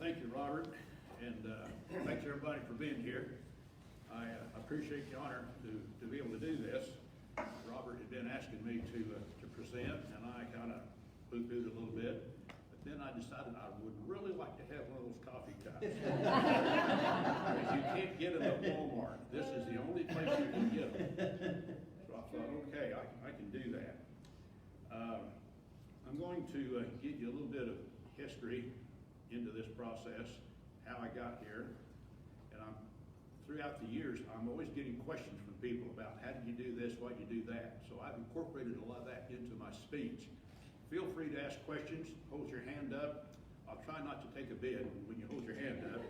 Thank you, Robert, and thanks everybody for being here. I appreciate the honor to be able to do this. Robert had been asking me to present, and I kind of poo-pooed a little bit, but then I decided I would really like to have one of those coffee cups. Because you can't get them at Walmart. This is the only place you can get them. So I thought, okay, I can do that. I'm going to give you a little bit of history into this process, how I got here, and throughout the years, I'm always getting questions from people about how did you do this, why did you do that. So I've incorporated a lot of that into my speech. Feel free to ask questions, hold your hand up. I'll try not to take a bid when you hold your hand up.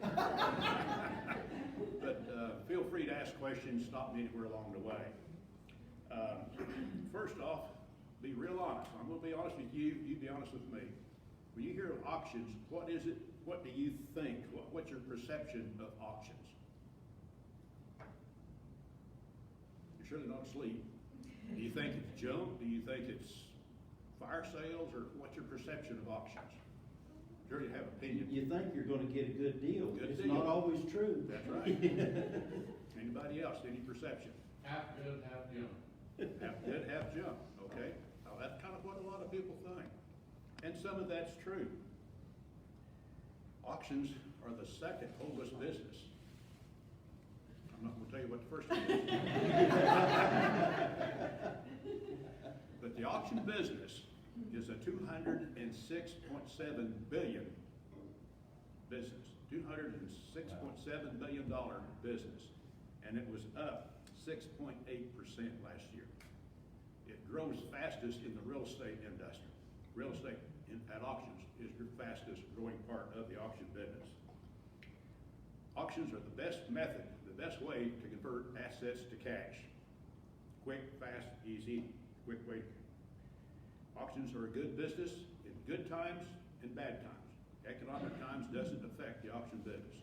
But feel free to ask questions, stop me anywhere along the way. First off, be real honest. I'm going to be honest with you, you be honest with me. When you hear of auctions, what is it? What do you think? What's your perception of auctions? You're surely not asleep. Do you think it's junk? Do you think it's fire sales? Or what's your perception of auctions? Sure, you have opinion. You think you're going to get a good deal. It's deal. not always true. That's right. Anybody else? Any perception? Half good, half junk. Half good, half junk. Okay. Now that's kind of what a lot of people think. And some of that's true. Auctions are the second oldest business. I'm not going to tell you what the first one is. But the auction business is a $206.7 billion business. $206.7 billion business. And it was up 6.8% last year. It grows fastest in the real estate industry. Real estate at auctions is your fastest growing part of the auction business. Auctions are the best method, the best way to convert assets to cash. Quick, fast, easy, quick way. Auctions are a good business in good times and bad times. Economic times doesn't affect the auction business.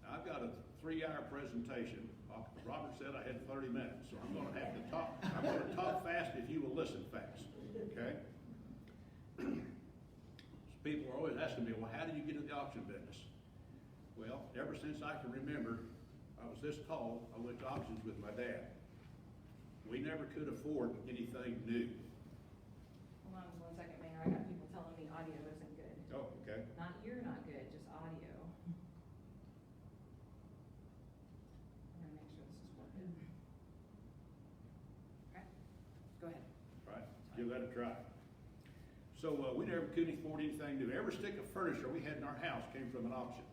Now, I've got a 3-hour presentation. Robert said I had 30 minutes, so I'm going to have to talk. I'm going to talk fast if you will listen fast, okay? People are always asking me, well, how did you get into the auction business? Well, ever since I can remember, I was this tall, I went to auctions with my dad. We never could afford anything new. Hold on 1 second, Mayor. I got people telling me audio isn't good. Oh, okay. Not you're not good, just audio. I'm gonna make sure this is working. Okay, go ahead. All right, give that a try. So we never could afford anything new. Every stick of furniture we had in our house came from an auction.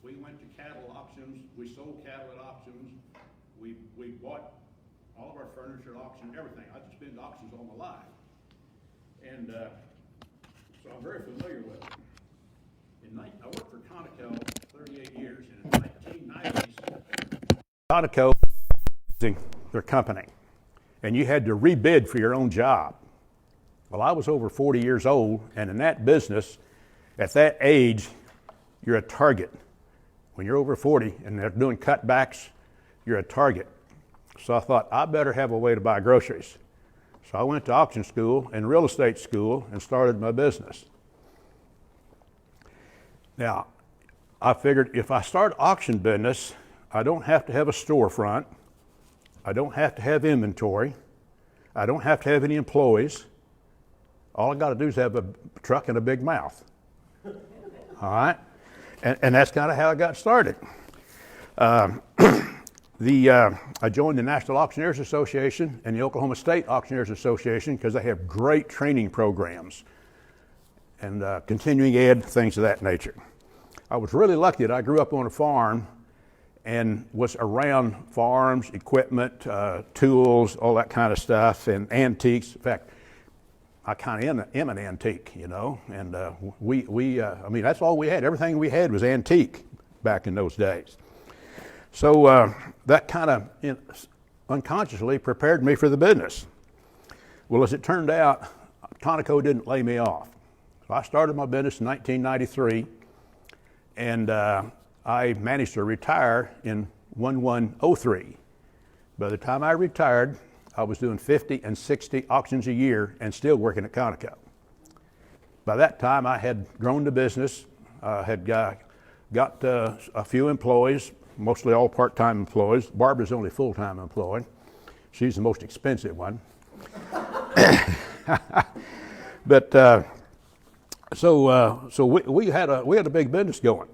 We went to cattle auctions. We sold cattle at auctions. We bought all of our furniture at auction, everything. I've just been to auctions all my life. And so I'm very familiar with it. I worked for Conoco 38 years, and in the 1990s, Conoco was their company, and you had to rebid for your own job. Well, I was over 40 years old, and in that business, at that age, you're a target. When you're over 40 and they're doing cutbacks, you're a target. So I thought, I better have a way to buy groceries. So I went to auction school and real estate school and started my business. Now, I figured if I start auction business, I don't have to have a storefront. I don't have to have inventory. I don't have to have any employees. All I got to do is have a truck and a big mouth. All right? And that's kind of how I got started. I joined the National Auctioneers Association and the Oklahoma State Auctioneers Association because they have great training programs and continuing ed, things of that nature. I was really lucky that I grew up on a farm and was around farms, equipment, tools, all that kind of stuff, and antiques. In fact, I kind of am an antique, you know, and I mean, that's all we had. Everything we had was antique back in those days. So that kind of unconsciously prepared me for the business. Well, as it turned out, Conoco didn't lay me off. So I started my business in 1993, and I managed to retire in 1103. By the time I retired, I was doing 50 and 60 auctions a year and still working at Conoco. By that time, I had grown the business, had got got a few employees, mostly all part-time employees. Barbara's the only full-time employee. She's the most expensive one. But so we had a big business going.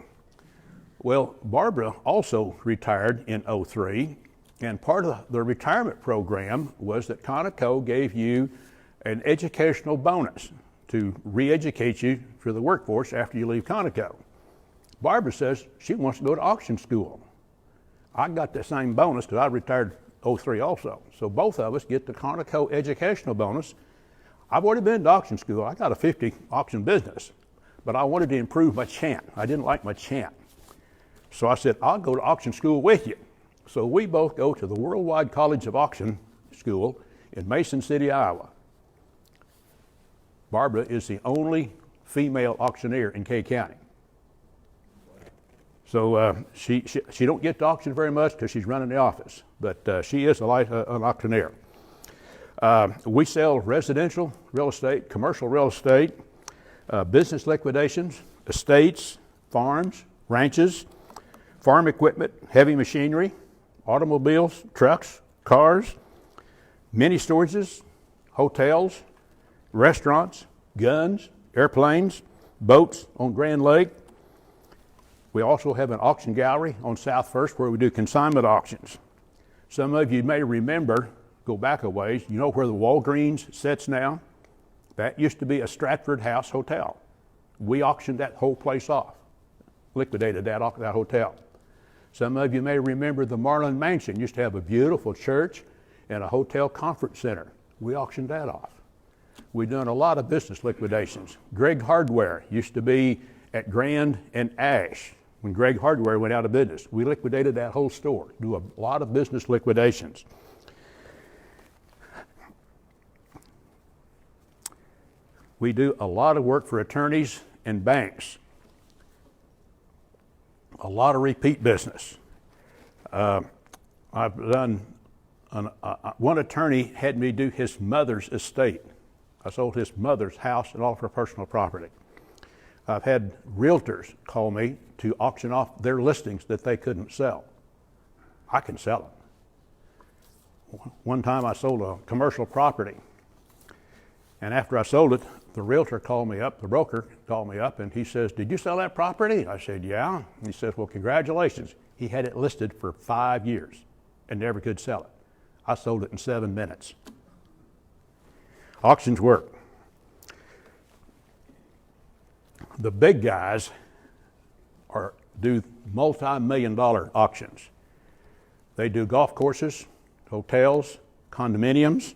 Well, Barbara also retired in '03, and part of the retirement program was that Conoco gave you an educational bonus to re-educate you for the workforce after you leave Conoco. Barbara says she wants to go to auction school. I got the same bonus because I retired '03 also. So both of us get the Conoco educational bonus. I've already been to auction school. I got a 50 auction business, but I wanted to improve my chant. I didn't like my chant. So I said, I'll go to auction school with you. So we both go to the Worldwide College of Auction School in Mason City, Iowa. Barbara is the only female auctioneer in Kay County. So she don't get to auction very much because she's running the office, but she is an auctioneer. We sell residential real estate, commercial real estate, business liquidations, estates, farms, ranches, farm equipment, heavy machinery, automobiles, trucks, cars, mini storages, hotels, restaurants, guns, airplanes, boats on Grand Lake. We also have an auction gallery on South First where we do consignment auctions. Some of you may remember, go back a ways, you know where the Walgreens sits now? That used to be a Stratford House hotel. We auctioned that whole place off, liquidated that hotel. Some of you may remember the Marlin Mansion used to have a beautiful church and a hotel conference center. We auctioned that off. We've done a lot of business liquidations. Greg Hardware used to be at Grand and Ash. When Greg Hardware went out of business, we liquidated that whole store, do a lot of business liquidations. We do a lot of work for attorneys and banks. A lot of repeat business. I've done, one attorney had me do his mother's estate. I sold his mother's house and all of her personal property. I've had realtors call me to auction off their listings that they couldn't sell. I can sell them. One time I sold a commercial property, and after I sold it, the realtor called me up, the broker called me up, and he says, "Did you sell that property?" I said, "Yeah." And he says, "Well, congratulations." He had it listed for 5 years and never could sell it. I sold it in 7 minutes. Auctions work. The big guys do multi-million-dollar auctions. They do golf courses, hotels, condominiums,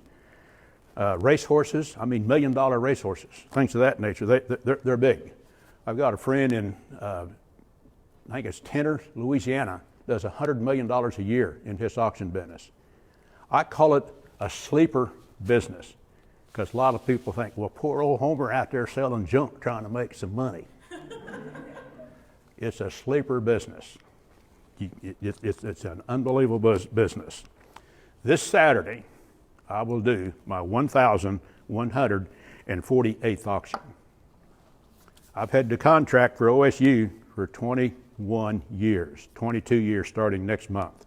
racehorses. I mean, million-dollar racehorses, things of that nature. They're big. I've got a friend in, I think it's Tenor, Louisiana, does $100 million a year in his auction business. I call it a sleeper business because a lot of people think, well, poor old Homer out there selling junk trying to make some money. It's a sleeper business. It's an unbelievable business. This Saturday, I will do my 1,148th auction. I've had the contract for OSU for 21 years, 22 years starting next month.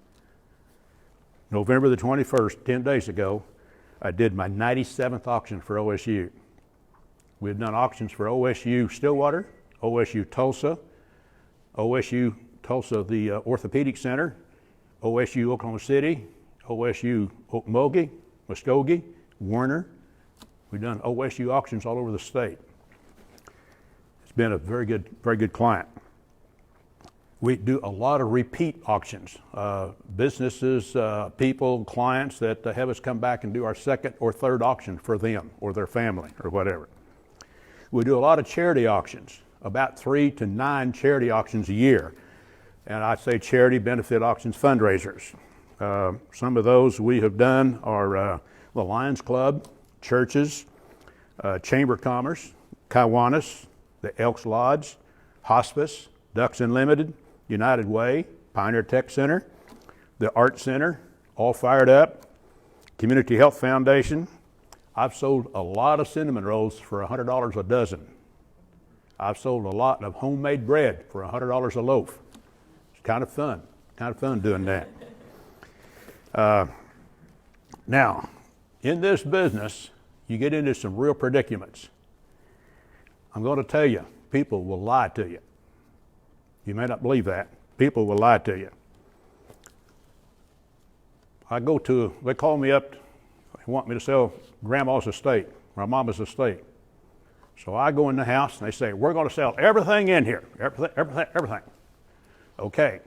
November the 21st, 10 days ago, I did my 97th auction for OSU. We've done auctions for OSU Stillwater, OSU Tulsa, OSU Tulsa, the Orthopedic Center, OSU Oklahoma City, OSU Okmulgee, Muskogee, Warner. We've done OSU auctions all over the state. It's been a very good client. We do a lot of repeat auctions. Businesses, people, clients that have us come back and do our second or third auction for them or their family or whatever. We do a lot of charity auctions, about 3 to 9 charity auctions a year. And I'd say charity benefit auctions, fundraisers. Some of those we have done are the Lions Club, churches, Chamber of Commerce, Kiwanis, the Elks Lodge, Hospice, Ducks Unlimited, United Way, Pioneer Tech Center, the Art Center, All Fired Up, Community Health Foundation. I've sold a lot of cinnamon rolls for $100 a dozen. I've sold a lot of homemade bread for $100 a loaf. It's kind of fun doing that. Now, in this business, you get into some real predicaments. I'm going to tell you, people will lie to you. You may not believe that. People will lie to you. They call me up, they want me to sell grandma's estate, my mama's estate. So I go in the house and they say, we're going to sell everything in here, everything. Okay,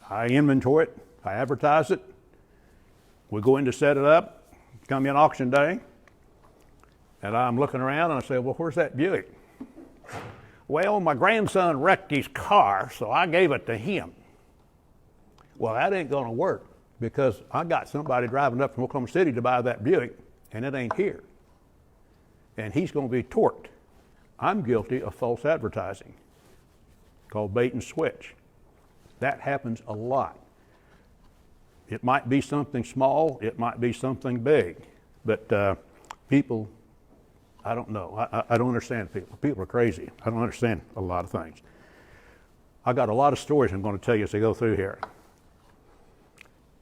I inventory it, I advertise it, we go in to set it up, come in auction day, and I'm looking around and I say, well, where's that Buick? Well, my grandson wrecked his car, so I gave it to him. Well, that ain't going to work because I got somebody driving up from Oklahoma City to buy that Buick, and it ain't here. And he's going to be torqued. I'm guilty of false advertising, called bait and switch. That happens a lot. It might be something small, it might be something big, but people, I don't know. I don't understand people. People are crazy. I don't understand a lot of things. I got a lot of stories I'm going to tell you as I go through here.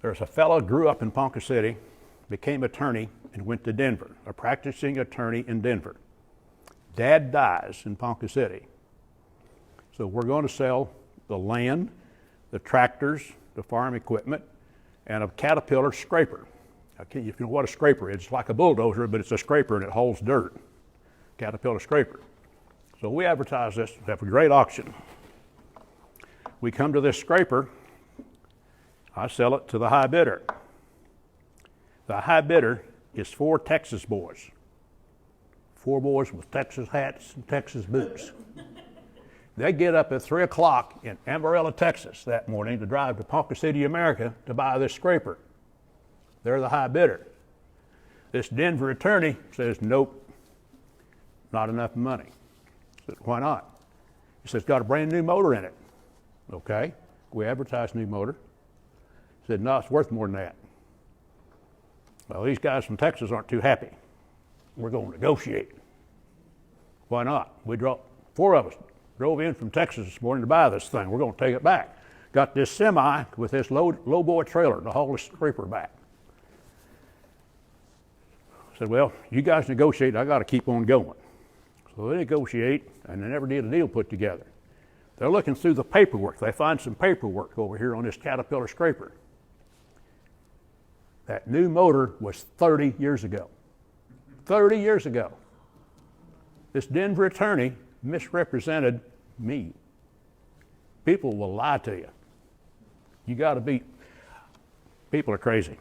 There's a fellow grew up in Ponca City, became attorney, and went to Denver, a practicing attorney in Denver. Dad dies in Ponca City. So we're going to sell the land, the tractors, the farm equipment, and a Caterpillar scraper. If you know what a scraper is, it's like a bulldozer, but it's a scraper and it hauls dirt. Caterpillar scraper. So we advertise this, have a great auction. We come to this scraper, I sell it to the high bidder. The high bidder is 4 Texas boys. 4 boys with Texas hats and Texas boots. They get up at 3 o'clock in Amarillo, Texas that morning to drive to Ponca City, America to buy this scraper. They're the high bidder. This Denver attorney says, nope, not enough money. I said, why not? He says, got a brand new motor in it. Okay, we advertise new motor. He said, no, it's worth more than that. Well, these guys from Texas aren't too happy. We're going to negotiate. Why not? 4 of us drove in from Texas this morning to buy this thing. We're going to take it back. Got this semi with this low boy trailer to haul this scraper back. I said, well, you guys negotiate, I got to keep on going. So they negotiate, and they never did a deal put together. They're looking through the paperwork. They find some paperwork over here on this Caterpillar scraper. That new motor was 30 years ago. 30 years ago. This Denver attorney misrepresented me. People will lie to you. You got to be, people are crazy.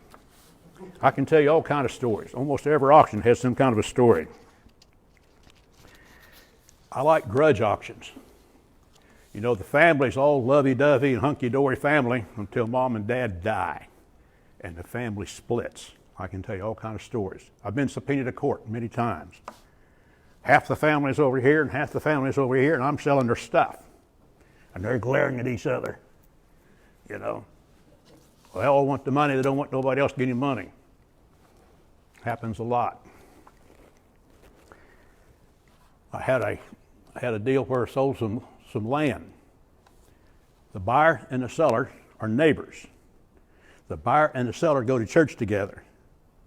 I can tell you all kinds of stories. Almost every auction has some kind of a story. I like grudge auctions. You know, the family's all lovey-dovey and hunky-dory family until mom and dad die, and the family splits. I can tell you all kinds of stories. I've been subpoenaed to court many times. Half the family's over here and half the family's over here, and I'm selling their stuff. And they're glaring at each other, you know. Well, they all want the money. They don't want nobody else getting money. Happens a lot. I had a deal where I sold some land. The buyer and the seller are neighbors. The buyer and the seller go to church together,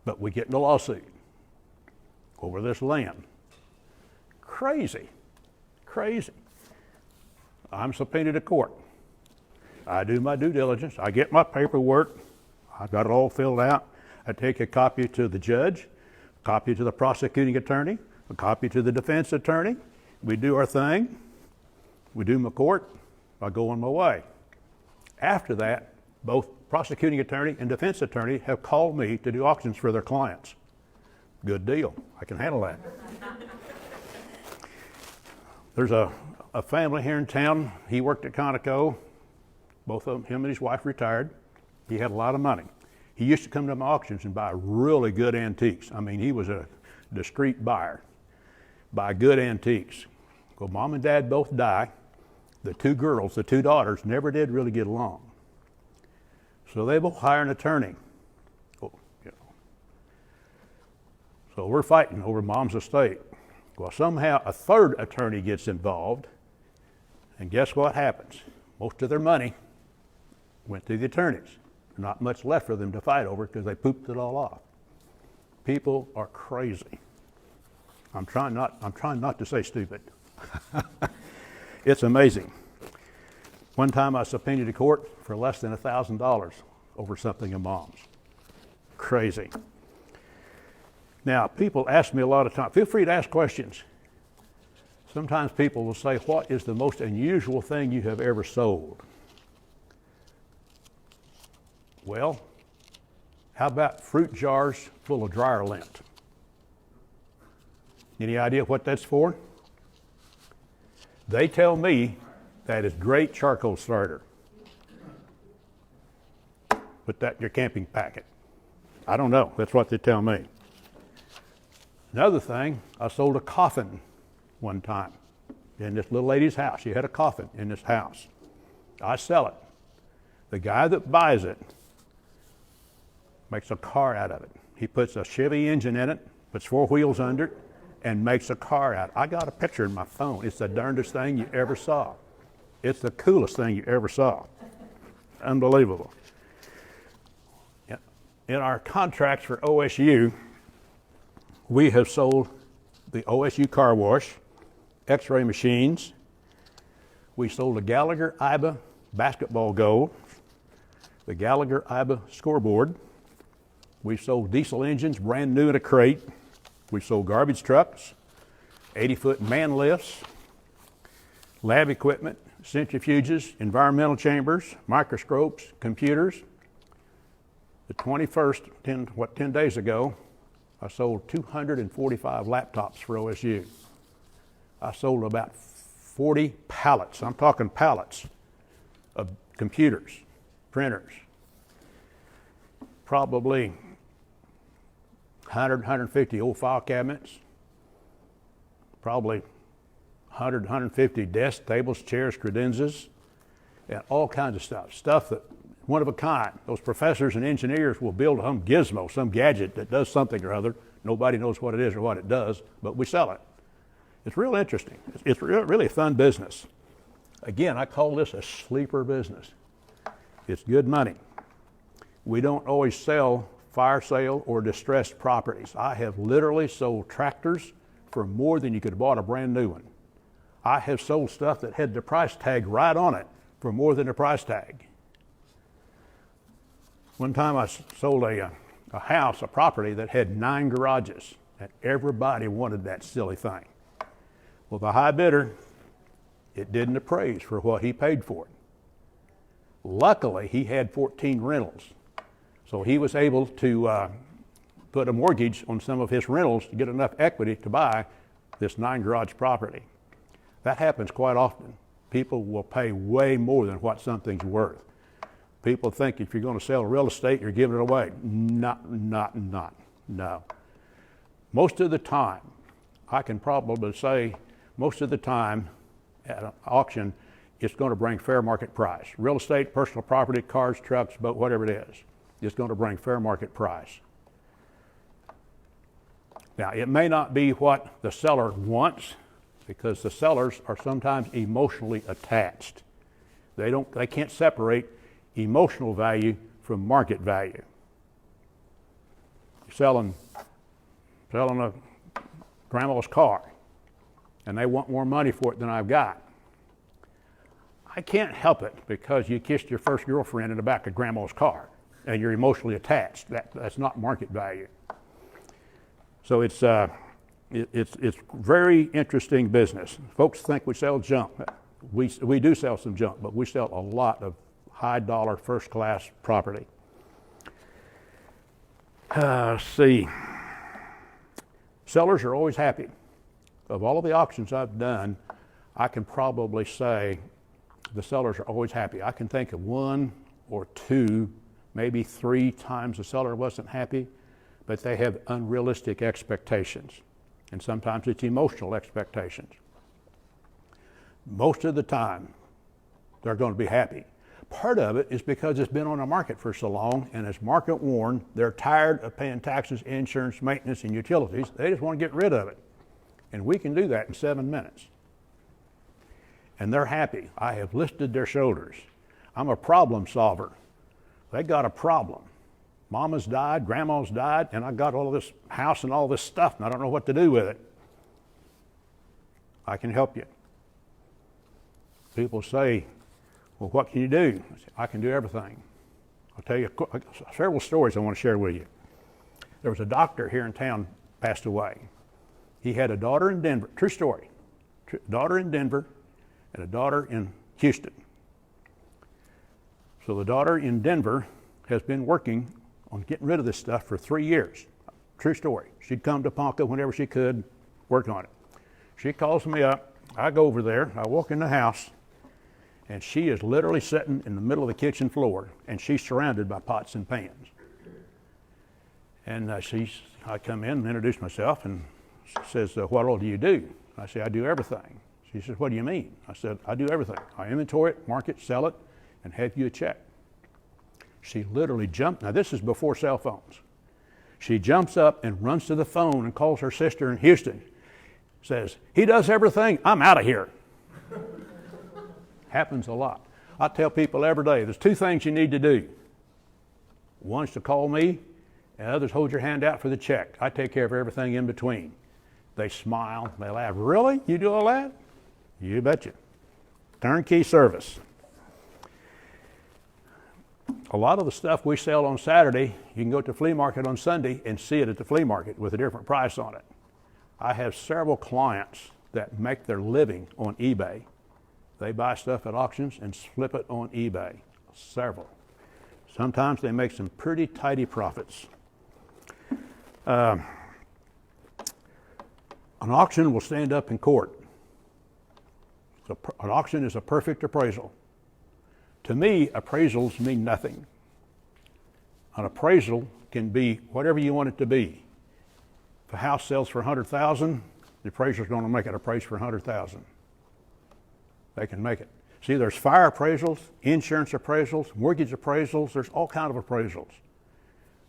but we get in a lawsuit over this land. Crazy, crazy. I'm subpoenaed to court. I do my due diligence. I get my paperwork. I've got it all filled out. I take a copy to the judge, a copy to the prosecuting attorney, a copy to the defense attorney. We do our thing. We do my court. I go on my way. After that, both prosecuting attorney and defense attorney have called me to do auctions for their clients. Good deal. I can handle that. There's a family here in town. He worked at Conoco. Both of them, him and his wife, retired. He had a lot of money. He used to come to my auctions and buy really good antiques. I mean, he was a discreet buyer. Buy good antiques. Well, mom and dad both die. The 2 girls, the 2 daughters, never did really get along. So they both hire an attorney. Oh, you know. So we're fighting over mom's estate. Well, somehow a third attorney gets involved, and guess what happens? Most of their money went to the attorneys. Not much left for them to fight over because they pooped it all off. People are crazy. I'm trying not to say stupid. It's amazing. One time I subpoenaed a court for less than $1,000 over something in Mom's. Crazy. Now, people ask me a lot of times, feel free to ask questions. Sometimes people will say, what is the most unusual thing you have ever sold? Well, how about fruit jars full of dryer lint? Any idea what that's for? They tell me that is great charcoal starter. Put that in your camping packet. I don't know. That's what they tell me. Another thing, I sold a coffin one time in this little lady's house. She had a coffin in this house. I sell it. The guy that buys it makes a car out of it. He puts a Chevy engine in it, puts 4 wheels under it, and makes a car out. I got a picture in my phone. It's the darndest thing you ever saw. It's the coolest thing you ever saw. Unbelievable. In our contracts for OSU, we have sold the OSU car wash, x-ray machines. We sold the Gallagher IBA basketball goal, the Gallagher IBA scoreboard. We sold diesel engines brand new in a crate. We sold garbage trucks, 80-foot man lifts, lab equipment, centrifuges, environmental chambers, microscopes, computers. The 21st, 10 days ago, I sold 245 laptops for OSU. I sold about 40 pallets, I'm talking pallets, of computers, printers. Probably 100, 150 old file cabinets, probably 100, 150 desks, tables, chairs, credenzas, and all kinds of stuff that one of a kind. Those professors and engineers will build some gizmo, some gadget that does something or other. Nobody knows what it is or what it does, but we sell it. It's real interesting. It's really a fun business. Again, I call this a sleeper business. It's good money. We don't always sell fire sale or distressed properties. I have literally sold tractors for more than you could have bought a brand new one. I have sold stuff that had the price tag right on it for more than the price tag. One time I sold a house, a property that had 9 garages, and everybody wanted that silly thing. Well, the high bidder, it didn't appraise for what he paid for it. Luckily, he had 14 rentals, so he was able to put a mortgage on some of his rentals to get enough equity to buy this 9 garage property. That happens quite often. People will pay way more than what something's worth. People think if you're going to sell real estate, you're giving it away. Not, no. Most of the time, I can probably say most of the time at an auction, it's going to bring fair market price. Real estate, personal property, cars, trucks, boat, whatever it is, it's going to bring fair market price. Now, it may not be what the seller wants, because the sellers are sometimes emotionally attached. They can't separate emotional value from market value. You're selling a grandma's car, and they want more money for it than I've got. I can't help it because you kissed your first girlfriend in the back of grandma's car, and you're emotionally attached. That's not market value. So it's very interesting business. Folks think we sell junk. We do sell some junk, but we sell a lot of high dollar, first class property. Let's see. Sellers are always happy. Of all of the auctions I've done, I can probably say the sellers are always happy. I can think of 1 or 2, maybe 3 times the seller wasn't happy, but they have unrealistic expectations. And sometimes it's emotional expectations. Most of the time, they're going to be happy. Part of it is because it's been on the market for so long and it's market worn. They're tired of paying taxes, insurance, maintenance, and utilities. They just want to get rid of it. And we can do that in 7 minutes. And they're happy. I have lifted their shoulders. I'm a problem solver. They got a problem. Mama's died, grandma's died, and I got all this house and all this stuff, and I don't know what to do with it. I can help you. People say, well, what can you do? I say, I can do everything. I'll tell you several stories I want to share with you. There was a doctor here in town passed away. He had a daughter in Denver, true story, daughter in Denver and a daughter in Houston. So the daughter in Denver has been working on getting rid of this stuff for 3 years. True story. She'd come to Ponca whenever she could, work on it. She calls me up. I go over there. I walk in the house, and she is literally sitting in the middle of the kitchen floor, and she's surrounded by pots and pans. And I come in and introduce myself, and she says, what all do you do? I say, I do everything. She says, what do you mean? I said, I do everything. I inventory it, market, sell it, and have you a check. She literally jumped. Now, this is before cell phones. She jumps up and runs to the phone and calls her sister in Houston. Says, he does everything. I'm out of here. Happens a lot. I tell people every day, there's 2 things you need to do. One's to call me, and others hold your hand out for the check. I take care of everything in between. They smile, they laugh. Really? You do all that? You betcha. Turnkey service. A lot of the stuff we sell on Saturday, you can go to the flea market on Sunday and see it at the flea market with a different price on it. I have several clients that make their living on eBay. They buy stuff at auctions and flip it on eBay. Several. Sometimes they make some pretty tidy profits. An auction will stand up in court. So an auction is a perfect appraisal. To me, appraisals mean nothing. An appraisal can be whatever you want it to be. If a house sells for $100,000, the appraiser's going to make it appraised for $100,000. They can make it. See, there's fire appraisals, insurance appraisals, mortgage appraisals. There's all kinds of appraisals.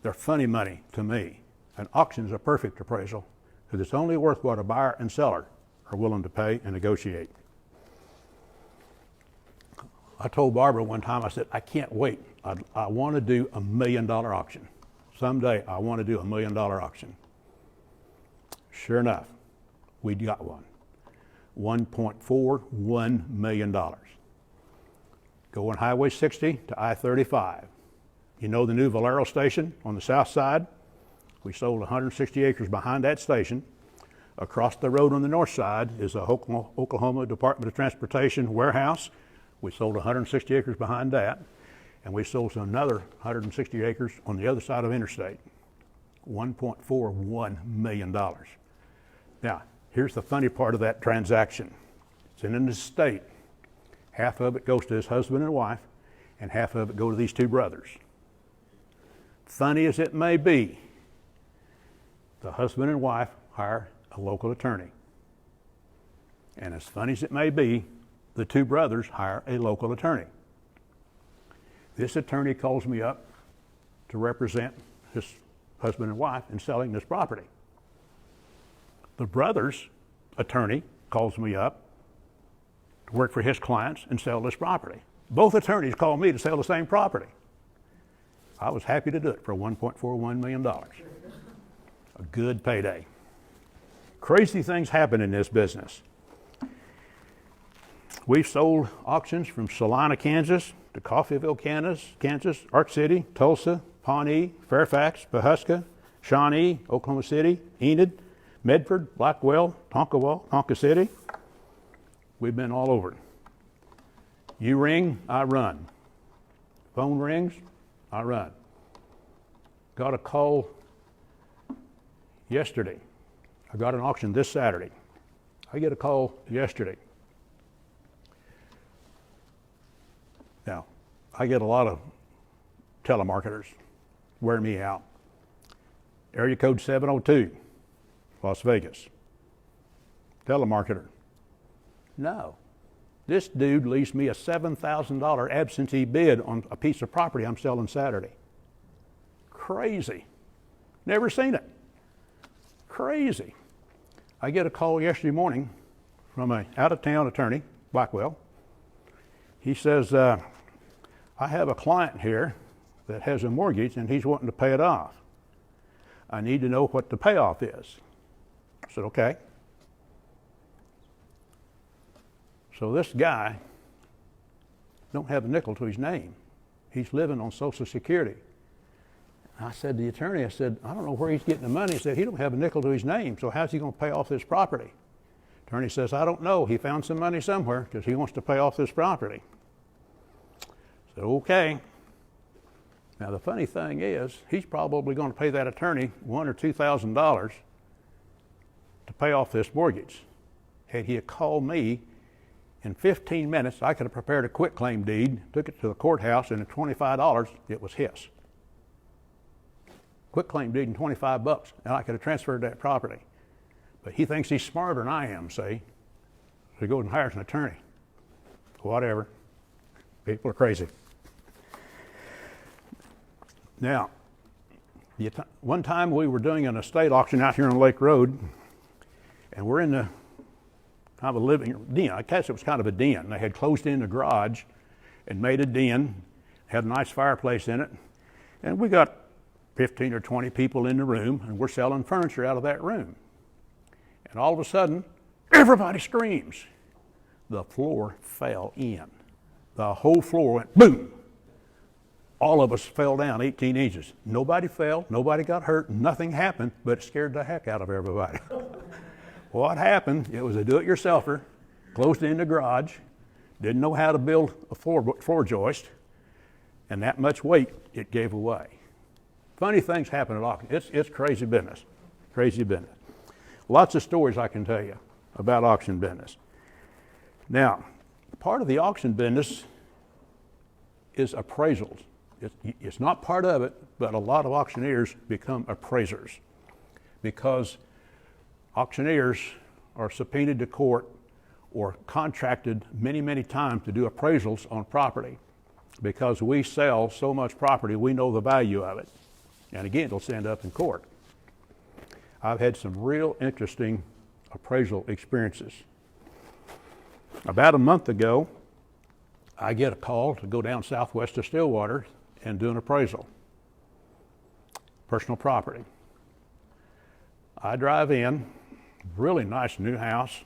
They're funny money to me. An auction is a perfect appraisal because it's only worth what a buyer and seller are willing to pay and negotiate. I told Barbara one time, I said, I can't wait. I want to do $1 million auction. Someday I want to do $1 million auction. Sure enough, we got one. $1.41 million. Go on Highway 60 to I-35. You know the new Valero station on the south side? We sold 160 acres behind that station. Across the road on the north side is the Oklahoma Department of Transportation warehouse. We sold 160 acres behind that. And we sold another 160 acres on the other side of interstate. $1.41 million. Now, here's the funny part of that transaction. It's in an estate. Half of it goes to his husband and wife, and half of it goes to these 2 brothers. Funny as it may be, the husband and wife hire a local attorney. And as funny as it may be, the 2 brothers hire a local attorney. This attorney calls me up to represent his husband and wife in selling this property. The brother's attorney calls me up to work for his clients and sell this property. Both attorneys called me to sell the same property. I was happy to do it for $1.41 million. A good payday. Crazy things happen in this business. We've sold auctions from Salina, Kansas to Coffeyville, Kansas, Ark City, Tulsa, Pawnee, Fairfax, Pawhuska, Shawnee, Oklahoma City, Enid, Medford, Blackwell, Ponca City. We've been all over. You ring, I run. Phone rings, I run. Got a call yesterday. I got an auction this Saturday. I get a call yesterday. Now, I get a lot of telemarketers wear me out. Area code 702, Las Vegas. Telemarketer. No. This dude leaves me a $7,000 absentee bid on a piece of property I'm selling Saturday. Crazy. Never seen it. Crazy. I get a call yesterday morning from an out-of-town attorney, Blackwell. He says, I have a client here that has a mortgage and he's wanting to pay it off. I need to know what the payoff is. I said, okay. So this guy don't have a nickel to his name. He's living on Social Security. I said to the attorney, I said, I don't know where he's getting the money. He said, he don't have a nickel to his name, so how's he going to pay off this property? Attorney says, I don't know. He found some money somewhere because he wants to pay off this property. I said, okay. Now the funny thing is, he's probably going to pay that attorney $1,000 or $2,000 to pay off this mortgage. Had he had called me, in 15 minutes, I could have prepared a quitclaim deed, took it to the courthouse, and at $25, it was his. Quitclaim deed and $25, and I could have transferred that property. But he thinks he's smarter than I am, see? So he goes and hires an attorney. Whatever. People are crazy. Now, one time we were doing an estate auction out here on Lake Road, and we're in the kind of a living den. I guess it was kind of a den. They had closed in the garage and made a den, had a nice fireplace in it, and we got 15 or 20 people in the room, and we're selling furniture out of that room. And all of a sudden, everybody screams. The floor fell in. The whole floor went boom. All of us fell down 18 inches. Nobody fell, nobody got hurt, nothing happened, but it scared the heck out of everybody. What happened, it was a do-it-yourselfer, closed in the garage, didn't know how to build a floor joist, and that much weight it gave away. Funny things happen at auction. It's crazy business, crazy business. Lots of stories I can tell you about auction business. Now, part of the auction business is appraisals. It's not part of it, but a lot of auctioneers become appraisers because auctioneers are subpoenaed to court or contracted many, many times to do appraisals on property because we sell so much property, we know the value of it. And again, it'll stand up in court. I've had some real interesting appraisal experiences. About a month ago, I get a call to go down southwest to Stillwater and do an appraisal. Personal property. I drive in, really nice new house,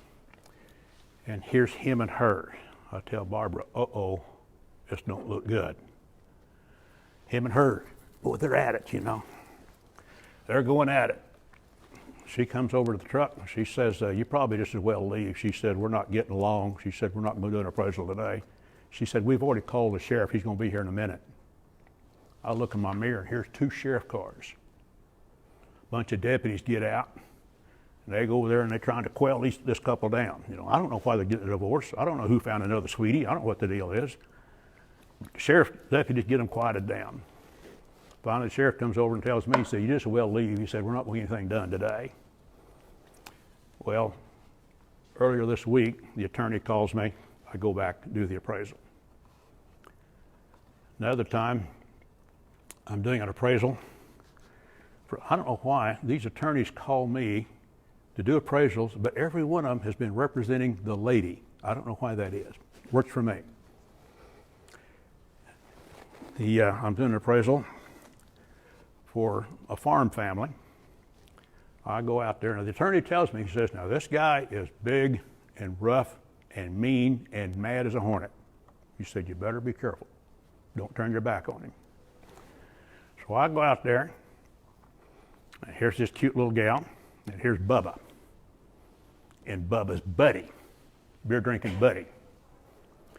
and here's him and her. I tell Barbara, uh-oh, this don't look good. Him and her, boy, they're at it, you know. They're going at it. She comes over to the truck and she says, you probably just as well leave. She said, we're not getting along. She said, we're not going to do an appraisal today. She said, we've already called the sheriff. He's going to be here in a minute. I look in my mirror, here's 2 sheriff cars. A bunch of deputies get out, and they go over there and they're trying to quell this couple down. You know, I don't know why they're getting a divorce. I don't know who found another sweetie. I don't know what the deal is. Sheriff deputies get them quieted down. Finally, the sheriff comes over and tells me, he said, you just as well leave. He said, we're not going to get anything done today. Well, earlier this week, the attorney calls me. I go back to do the appraisal. Another time, I'm doing an appraisal. I don't know why these attorneys call me to do appraisals, but every one of them has been representing the lady. I don't know why that is. Works for me. I'm doing an appraisal for a farm family. I go out there, and the attorney tells me, he says, now this guy is big and rough and mean and mad as a hornet. He said, you better be careful. Don't turn your back on him. So I go out there, and here's this cute little gal, and here's Bubba. And Bubba's buddy, beer drinking buddy.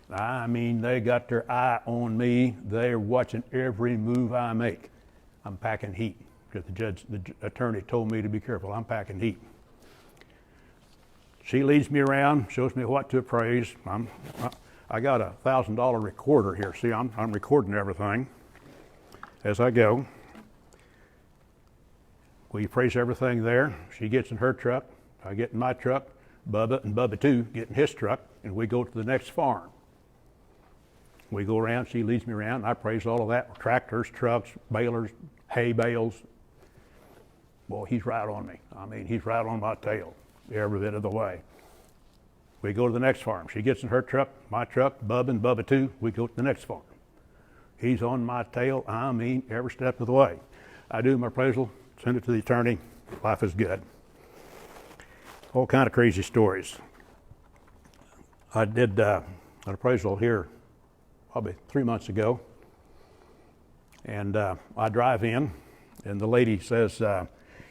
I mean, they got their eye on me. They're watching every move I make. I'm packing heat because the attorney told me to be careful. I'm packing heat. She leads me around, shows me what to appraise. I got a $1,000 recorder here. See, I'm recording everything as I go. We appraise everything there. She gets in her truck. I get in my truck. Bubba and Bubba too get in his truck, and we go to the next farm. We go around, she leads me around, and I appraise all of that. Tractors, trucks, balers, hay bales. Boy, he's right on me. I mean, he's right on my tail. every bit of the way. We go to the next farm. She gets in her truck, my truck, Bubba and Bubba too. We go to the next farm. He's on my tail, I mean, every step of the way. I do my appraisal, send it to the attorney, life is good. All kind of crazy stories. I did an appraisal here probably 3 months ago, and I drive in, and the lady says,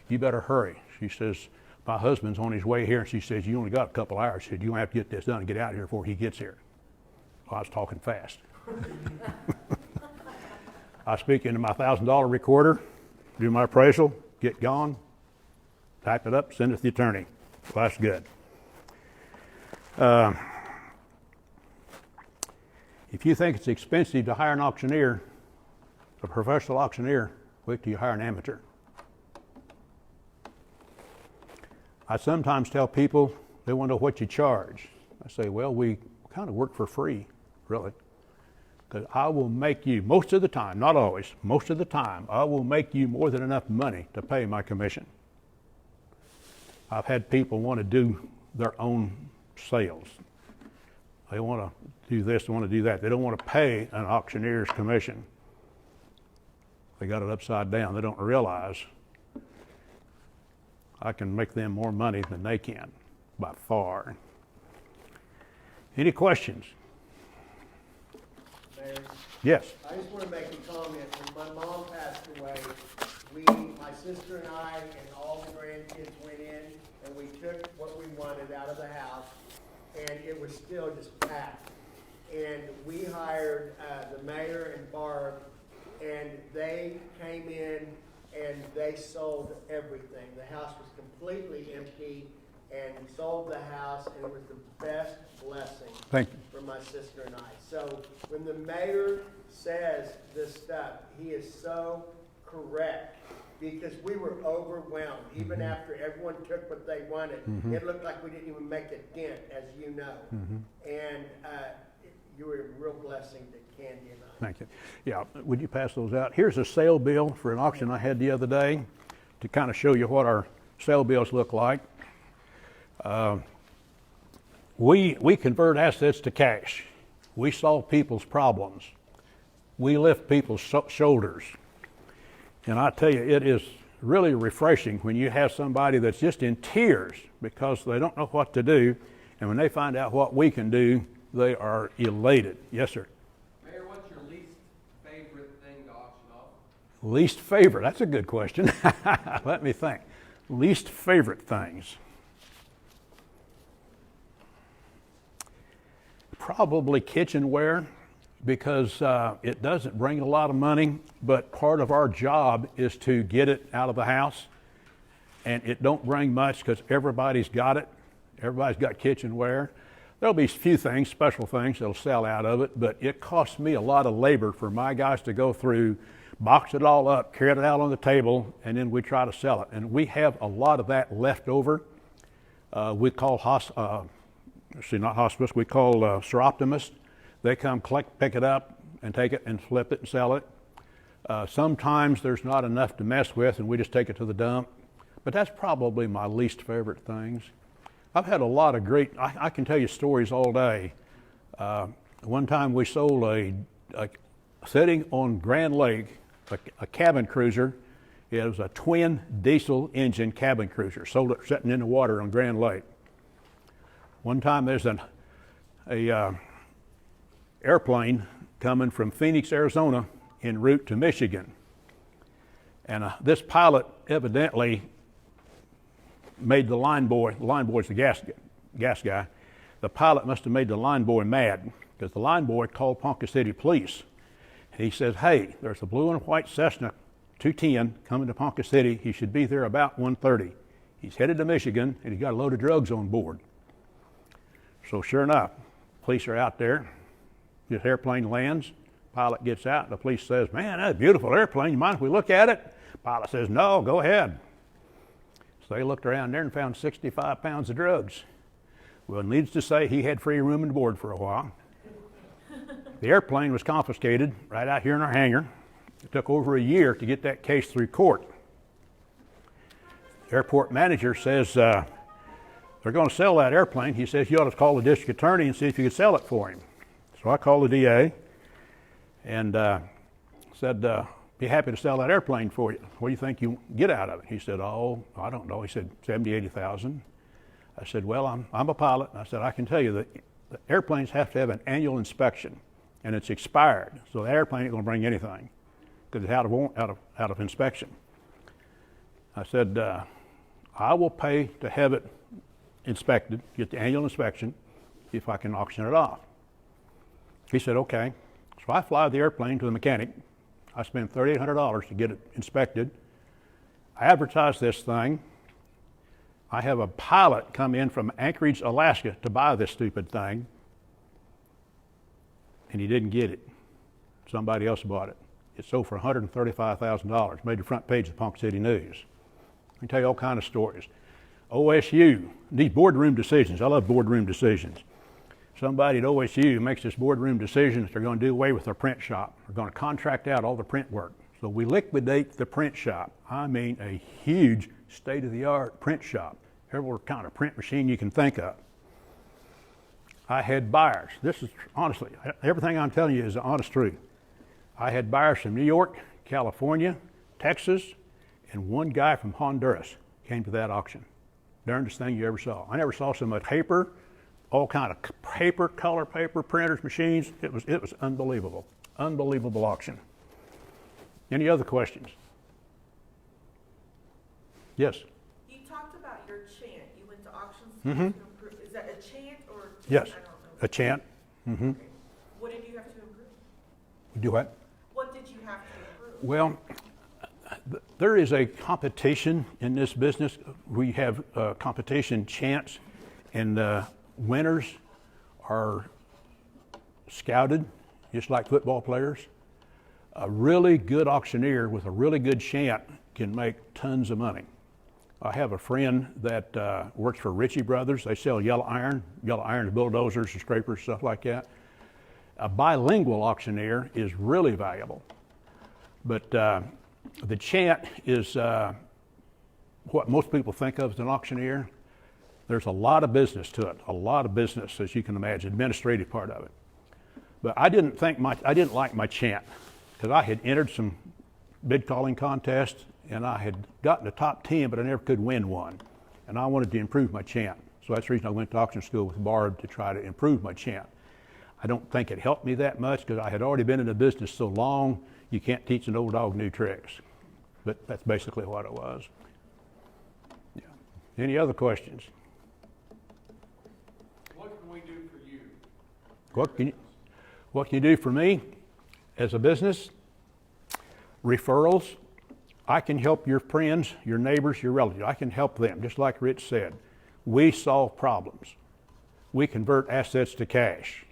you better hurry. She says, my husband's on his way here, and she says, you only got a couple hours. She said, you have to get this done and get out of here before he gets here. Well, I was talking fast. I speak into my $1,000 recorder, do my appraisal, get gone, type it up, send it to the attorney. Well, that's good. If you think it's expensive to hire an auctioneer, a professional auctioneer, wait till you hire an amateur. I sometimes tell people they want to know what you charge. I say, well, we kind of work for free, really. Because I will make you, most of the time, not always, most of the time, I will make you more than enough money to pay my commission. I've had people want to do their own sales. They want to do this, they want to do that. They don't want to pay an auctioneer's commission. They got it upside down. They don't realize I can make them more money than they can, by far. Any questions? Mayor, Yes. I just want to make a comment. When my mom passed away, my sister and I and all the grandkids went in and we took what we wanted out of the house, and it was still just packed. And we hired the mayor and Barb, and they came in and they sold everything. The house was completely empty, and sold the house, and it was the best blessing Thank you. for my sister and I. So when the mayor says this stuff, he is so correct, because we were overwhelmed. Even after everyone took what they wanted, it looked like we didn't even make a dent, as you know. And you were a real blessing to Candy and I. Thank you. Yeah, would you pass those out? Here's a sale bill for an auction I had the other day to kind of show you what our sale bills look like. We convert assets to cash. We solve people's problems. We lift people's shoulders. And I tell you, it is really refreshing when you have somebody that's just in tears because they don't know what to do, and when they find out what we can do, they are elated. Yes, sir. Mayor, what's your least favorite thing to auction off? Least favorite, that's a good question. Let me think. Least favorite things. Probably kitchenware, because it doesn't bring a lot of money, but part of our job is to get it out of the house, and it don't bring much because everybody's got it. Everybody's got kitchenware. There'll be a few things, special things that'll sell out of it, but it costs me a lot of labor for my guys to go through, box it all up, carry it out on the table, and then we try to sell it. And we have a lot of that left over. We call not hospice, we call seroptimists. They come collect, pick it up, and take it and flip it and sell it. Sometimes there's not enough to mess with, and we just take it to the dump. But that's probably my least favorite things. I've had a lot of great, I can tell you stories all day. One time we sold a sitting on Grand Lake, a cabin cruiser. It was a twin diesel engine cabin cruiser. Sold it sitting in the water on Grand Lake. One time there's an airplane coming from Phoenix, Arizona, en route to Michigan. And this pilot evidently made the line boy's the gas guy. The pilot must have made the line boy mad, because the line boy called Ponca City police. And he says, hey, there's a blue and white Cessna 210 coming to Ponca City. He should be there about 1:30. He's headed to Michigan, and he's got a load of drugs on board. So sure enough, police are out there. This airplane lands. Pilot gets out. The police says, man, that's a beautiful airplane. You mind if we look at it? Pilot says, no, go ahead. So they looked around there and found 65 pounds of drugs. Well, needless to say, he had free room and board for a while. The airplane was confiscated right out here in our hangar. It took over a year to get that case through court. The airport manager says, they're going to sell that airplane. He says, you ought to call the district attorney and see if you could sell it for him. So I called the DA and said, be happy to sell that airplane for you. What do you think you get out of it? He said, oh, I don't know. He said, 70, 80,000. I said, well, I'm a pilot. I said, I can tell you that the airplanes have to have an annual inspection, and it's expired. So the airplane ain't going to bring anything because it's out of inspection. I said, I will pay to have it inspected, get the annual inspection, if I can auction it off. He said, okay. So I fly the airplane to the mechanic. I spend $3,800 to get it inspected. I advertise this thing. I have a pilot come in from Anchorage, Alaska to buy this stupid thing, and he didn't get it. Somebody else bought it. It sold for $135,000, made the front page of the Ponca City News. I can tell you all kinds of stories. OSU, these boardroom decisions, I love boardroom decisions. Somebody at OSU makes this boardroom decision that they're going to do away with their print shop. They're going to contract out all the print work. So we liquidate the print shop. I mean a huge state-of-the-art print shop. Every kind of print machine you can think of. I had buyers. This is honestly, everything I'm telling you is the honest truth. I had buyers from New York, California, Texas, and one guy from Honduras came to that auction. Darndest thing you ever saw. I never saw so much paper, all kind of paper, color paper, printers, machines. It was unbelievable. Unbelievable auction. Any other questions? Yes? You talked about your chant. You went to auctions Mm-hmm. to improve. Is that a chant or? Yes, I don't know. a chant. Mm-hmm. What did you have to improve? Do what? What did you have to improve? Well, there is a competition in this business. We have competition chants, and winners are scouted, just like football players. A really good auctioneer with a really good chant can make tons of money. I have a friend that works for Ritchie Brothers. They sell yellow iron to bulldozers and scrapers, stuff like that. A bilingual auctioneer is really valuable. But the chant is what most people think of as an auctioneer. There's a lot of business to it, a lot of business, as you can imagine, administrative part of it. But I didn't like my chant, because I had entered some bid calling contests, and I had gotten the top 10, but I never could win one. And I wanted to improve my chant. So that's the reason I went to auction school with Barb, to try to improve my chant. I don't think it helped me that much, because I had already been in the business so long, you can't teach an old dog new tricks. But that's basically what it was. Yeah. Any other questions? What can we do for you? What can you do for me as a business? Referrals. I can help your friends, your neighbors, your relatives. I can help them, just like Rich said. We solve problems. We convert assets to cash.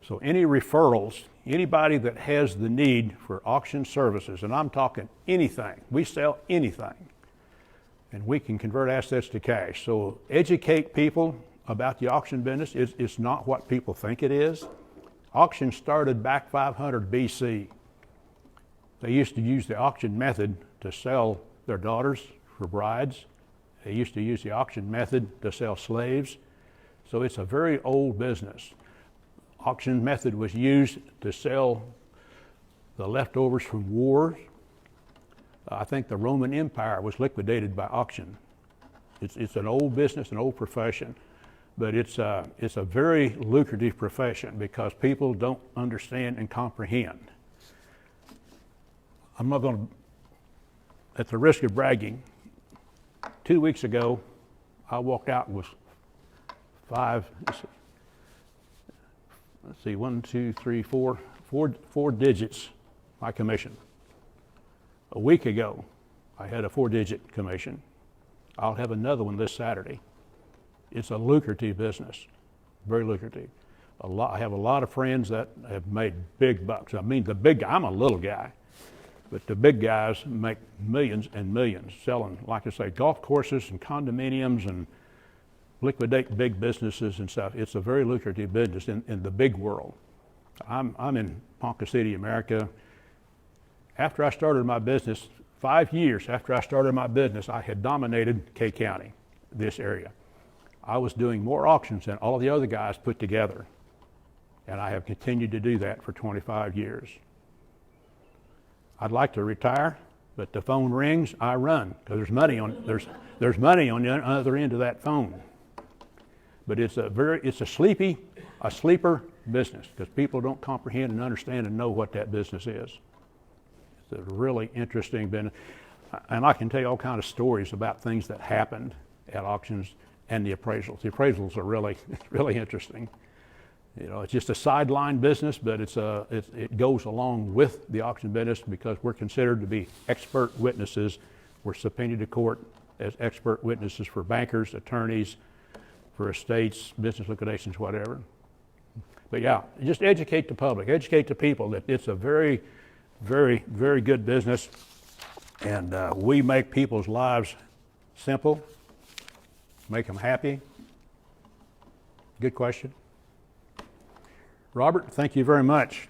So any referrals, anybody that has the need for auction services, and I'm talking anything, we sell anything, and we can convert assets to cash. So educate people about the auction business. It's not what people think it is. Auction started back 500 BC. They used to use the auction method to sell their daughters for brides. They used to use the auction method to sell slaves. So it's a very old business. Auction method was used to sell the leftovers from wars. I think the Roman Empire was liquidated by auction. It's an old business, an old profession, but it's a very lucrative profession because people don't understand and comprehend. I'm not going to, at the risk of bragging, 2 weeks ago, I walked out with four digits, my commission. A week ago, I had a 4-digit commission. I'll have another one this Saturday. It's a lucrative business, very lucrative. I have a lot of friends that have made big bucks. I mean, I'm a little guy, but the big guys make millions and millions selling, like I say, golf courses and condominiums and liquidate big businesses and stuff. It's a very lucrative business in the big world. I'm in Ponca City, America. After I started my business, 5 years after I started my business, I had dominated K County, this area. I was doing more auctions than all of the other guys put together. And I have continued to do that for 25 years. I'd like to retire, but the phone rings, I run, because there's money on the other end of that phone. But it's a sleeper business, because people don't comprehend and understand and know what that business is. It's a really interesting business. And I can tell you all kinds of stories about things that happened at auctions and the appraisals. The appraisals are really interesting. You know, it's just a sideline business, but it goes along with the auction business because we're considered to be expert witnesses. We're subpoenaed to court as expert witnesses for bankers, attorneys, for estates, business liquidations, whatever. But yeah, just educate the public, educate the people that it's a very, very, very good business, and we make people's lives simple, make them happy. Good question. Robert, thank you very much.